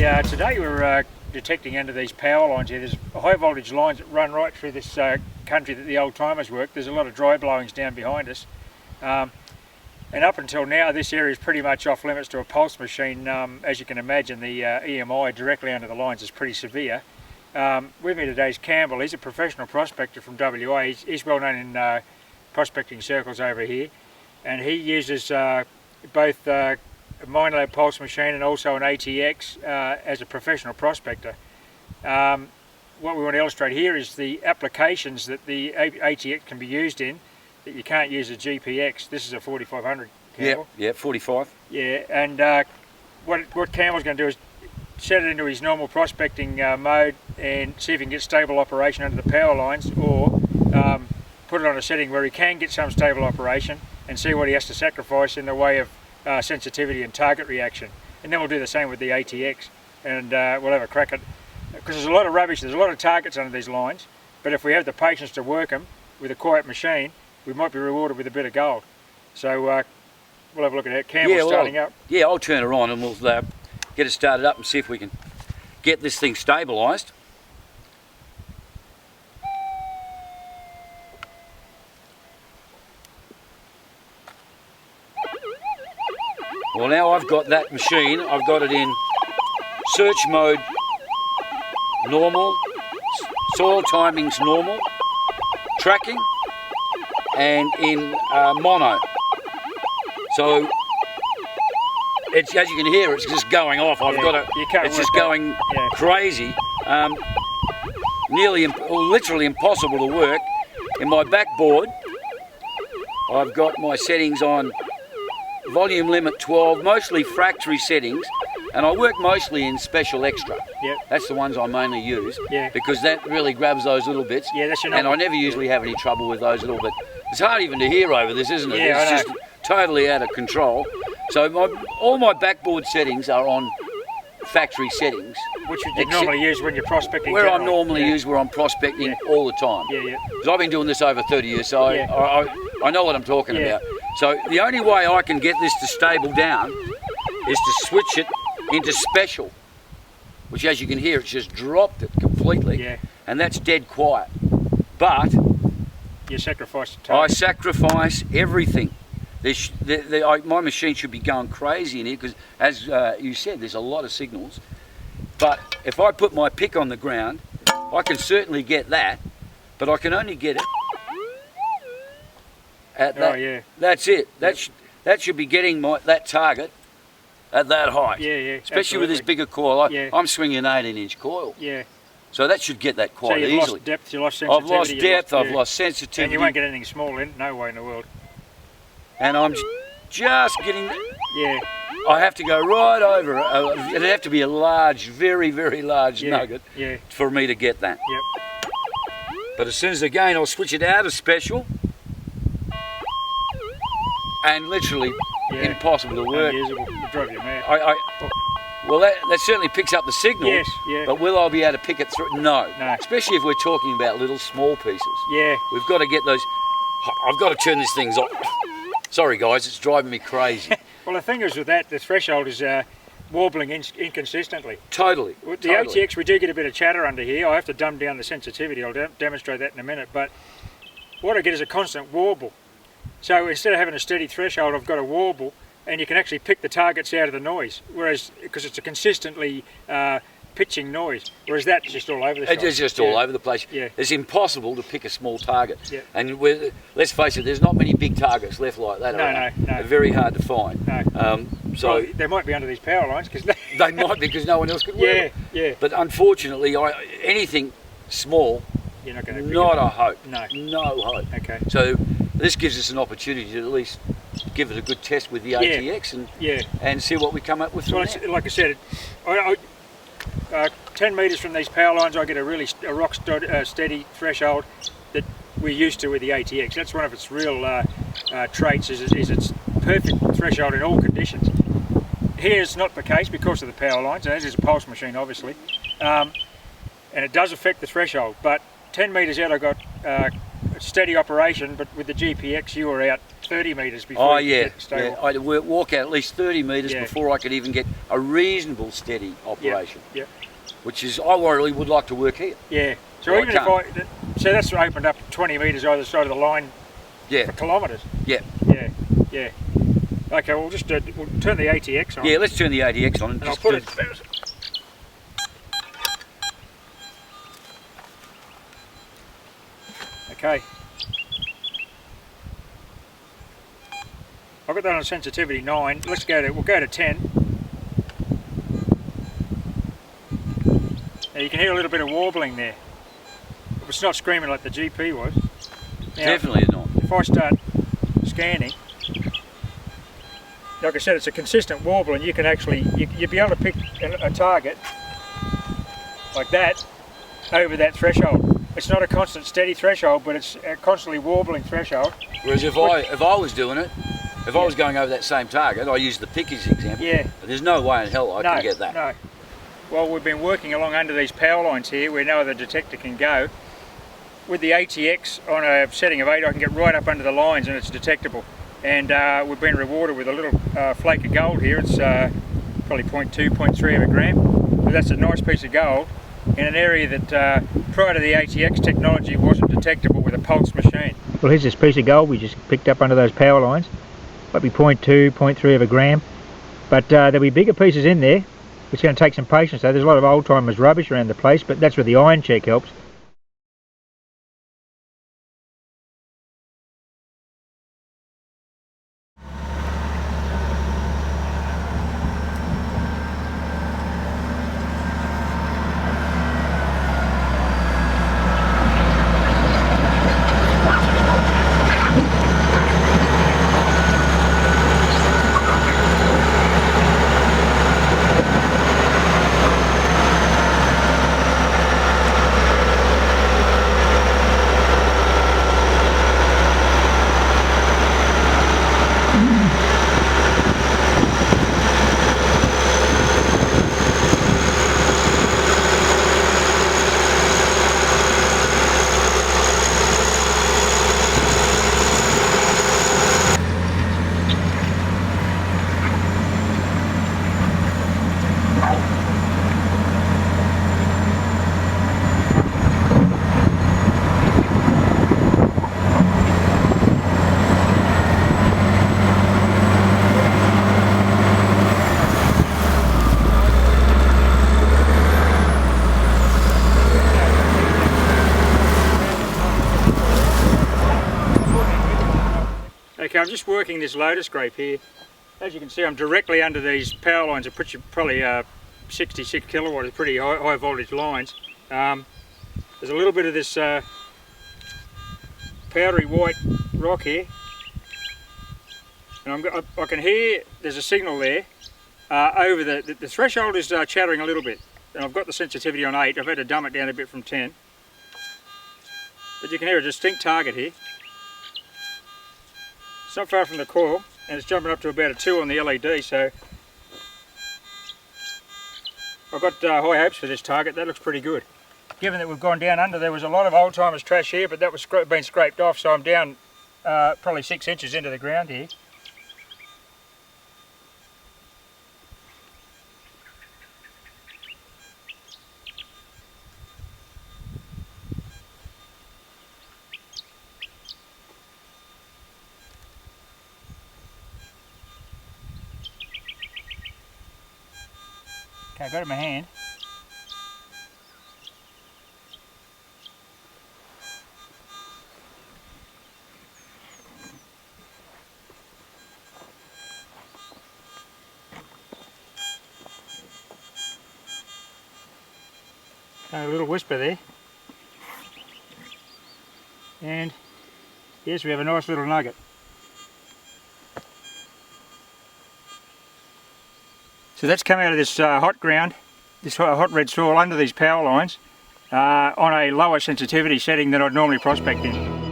Today we're detecting under these power lines here. There's high voltage lines that run right through this country that the old timers work. There's a lot of dry blowings down behind us. And up until now, this area is pretty much off limits to a pulse machine. As you can imagine, the EMR directly under the lines is pretty severe. With me today is Campbell. He's a professional prospector from WA. He's well known in prospecting circles over here. And he uses both a Minelab pulse machine and also an ATX as a professional prospector. What we want to illustrate here is the applications that the ATX can be used in that you can't use a GPX. This is a 4500, Campbell. Yeah, 45. Yeah, and what Campbell's going to do is set it into his normal prospecting mode and see if he can get stable operation under the power lines, or put it on a setting where he can get some stable operation and see what he has to sacrifice in the way of sensitivity and target reaction. And then we'll do the same with the ATX, and we'll have a crack at, because there's a lot of rubbish, there's a lot of targets under these lines, but if we have the patience to work them with a quiet machine, we might be rewarded with a bit of gold. So we'll have a look at it. Campbell's starting up. Yeah, I'll turn her on and we'll get it started up and see if we can get this thing stabilised. Well, now I've got that machine, I've got it in search mode normal, soil timings normal, tracking, and in mono. So it's, as you can hear, it's just going off. I've got it. It's just going crazy. Literally impossible to work. In my backboard, I've got my settings on volume limit 12, mostly factory settings, and I work mostly in special extra. Yep. That's the ones I mainly use, because that really grabs those little bits. Yeah, that's your and I never usually have any trouble with those little bits. It's hard even to hear over this, isn't it? Yeah, it's just totally out of control. So all my backboard settings are on factory settings. Which you normally use when you're prospecting. Where I normally use where I'm prospecting all the time. Yeah, yeah. Because I've been doing this over 30 years, so I know what I'm talking about. So the only way I can get this to stable down is to switch it into special, which, as you can hear, it's just dropped it completely. Yeah. And that's dead quiet. But you sacrifice the time. I sacrifice everything. My machine should be going crazy in here because, as you said, there's a lot of signals. But if I put my pick on the ground, I can certainly get that, but I can only get it at that. Oh, yeah. That's it. That should be getting that target at that height. Yeah, yeah. Especially with this bigger coil. I'm swinging an 18-inch coil. Yeah. So that should get that quite easily. So you've lost depth, you lost sensitivity. I've lost depth, I've lost sensitivity. And you won't get anything small in, no way in the world. And I'm just getting, I have to go right over, it'd have to be a large, very, very large nugget for me to get that. Yep. But as soon as again I'll switch it out of special, and literally impossible to work. Unusable, it'll drive you mad. Well, that certainly picks up the signal, but will I be able to pick it through? No, especially if we're talking about little small pieces. Yeah. We've got to get those, I've got to turn this thing off. Sorry guys, it's driving me crazy. Well, the thing is with that, the threshold is warbling inconsistently. Totally. With the ATX, we do get a bit of chatter under here. I have to dumb down the sensitivity. I'll demonstrate that in a minute. But what I get is a constant warble. So instead of having a steady threshold, I've got a warble, and you can actually pick the targets out of the noise. Whereas, because it's a consistently pitching noise, whereas that's just all over the shop. It's just all over the place. Yeah. It's impossible to pick a small target. Yeah. And let's face it, there's not many big targets left like that. No. They're very hard to find. No. So they might be under these power lines because they might be because no one else could work. Yeah. But unfortunately, anything small, you're not going to. Not a hope. No hope. Okay. So this gives us an opportunity to at least give it a good test with the ATX and see what we come up with. Well, like I said, 10 metres from these power lines, I get a rock steady threshold that we're used to with the ATX. That's one of its real traits, is its perfect threshold in all conditions. Here it's not the case because of the power lines, and this is a pulse machine obviously, and it does affect the threshold, but 10 metres out I've got steady operation, but with the GPX you were out 30 metres before Oh you yeah, get stable. I'd walk out at least 30 metres Yeah. before I could even get a reasonable steady operation. Yeah. Which is, I really would like to work here. Yeah. So Well, even so that's opened up 20 metres either side of the line Yeah, for kilometres. yeah. Yeah. Okay, we'll just we'll turn the ATX on. Yeah, let's turn the ATX on and And I'll just put it. Okay. I've got that on sensitivity 9. We'll go to 10. Now you can hear a little bit of warbling there. It's not screaming like the GP was. Now, Definitely not. if I start scanning, like I said, it's a consistent warble, and you can actually, you'd be able to pick a target like that over that threshold. It's not a constant steady threshold, but it's a constantly warbling threshold. Whereas if I was doing it, if I was going over that same target, I use the pick as example. Yeah. But there's no way in hell I can get that. No. Well, we've been working along under these power lines here where no other detector can go. With the ATX on a setting of 8, I can get right up under the lines and it's detectable. And we've been rewarded with a little flake of gold here. It's probably 0.2, 0.3 of a gram. But that's a nice piece of gold in an area that prior to the ATX technology wasn't detectable with a pulse machine. Well, here's this piece of gold we just picked up under those power lines. Might be 0.2, 0.3 of a gram. But there'll be bigger pieces in there. It's going to take some patience though. There's a lot of old timers rubbish around the place, but that's where the iron check helps. Okay, I'm just working this loader scrape here. As you can see, I'm directly under these power lines. Are probably 66 kilowatt, pretty high voltage lines. There's a little bit of this powdery white rock here, and I can hear there's a signal there over the threshold is chattering a little bit, and I've got the sensitivity on 8. I've had to dumb it down a bit from 10, but you can hear a distinct target here. It's not far from the coil, and it's jumping up to about a 2 on the LED, so I've got high hopes for this target. That looks pretty good. Given that we've gone down under, there was a lot of old timers trash here, but that was been scraped off, so I'm down probably 6 inches into the ground here. Okay, I've got it in my hand. A little whisper there. And yes, we have a nice little nugget. So that's come out of this hot ground, this hot red soil under these power lines on a lower sensitivity setting than I'd normally prospect in.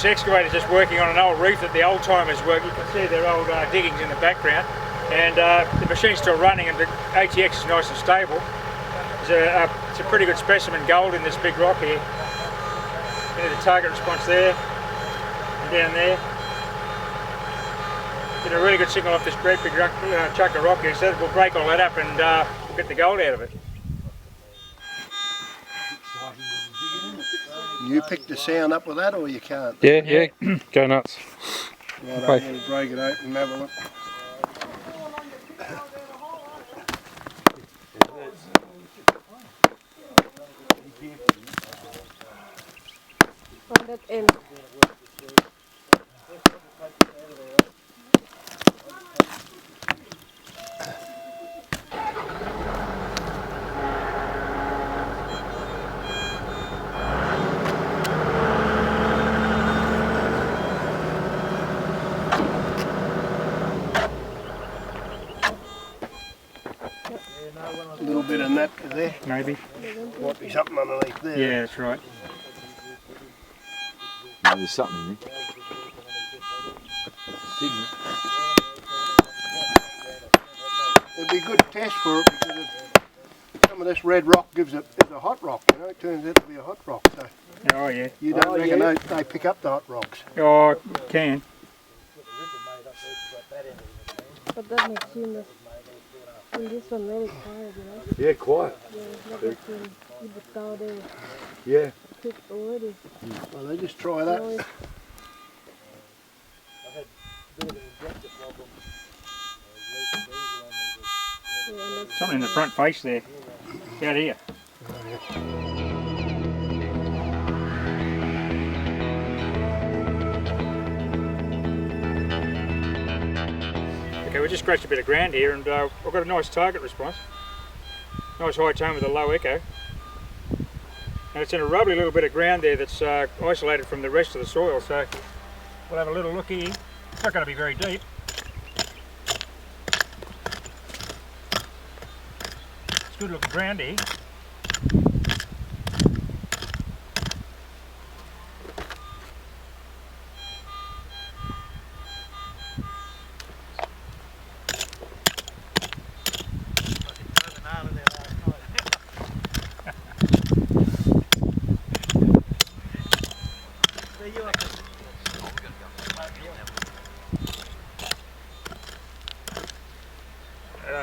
This excavator's just working on an old reef that the old timers work. You can see their old diggings in the background, and the machine's still running, and the ATX is nice and stable. It's a pretty good specimen gold in this big rock here. The target response there, and down there. Get a really good signal off this great big chunk of rock here, so we'll break all that up and we'll get the gold out of it. You pick the sound up with that, or you can't? Yeah, go nuts. Right, I'm going to break it open and have a look. On that end. A little bit of that there. Maybe. Might be something underneath there. Yeah, that's right. No, there's something in there. Signal. It'd be a good test for it because some of this red rock is a hot rock, you know, it turns out to be a hot rock. So Oh yeah. you don't reckon they pick up the hot rocks? Oh, can. But that machine is, and this one very quiet, you know. Yeah, quiet. Yeah, not like in the cow there. Yeah. Quick already. Well, they just try that. Noise. Yeah, and that's Something in the front face there. Out here. Okay, we just scratched a bit of ground here, and I've got a nice target response. Nice high tone with a low echo. And it's in a rubbly little bit of ground there that's isolated from the rest of the soil, so we'll have a little look here. It's not going to be very deep. It's good looking ground here.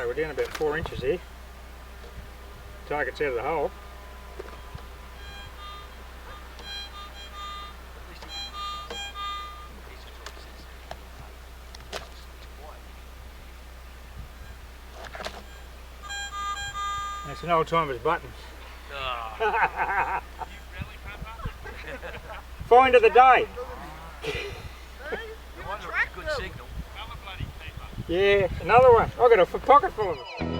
We're down about 4 inches here. Target's out of the hole. And it's an old timer's button. Find of the day. Yeah, another one. I've got a pocket full of them.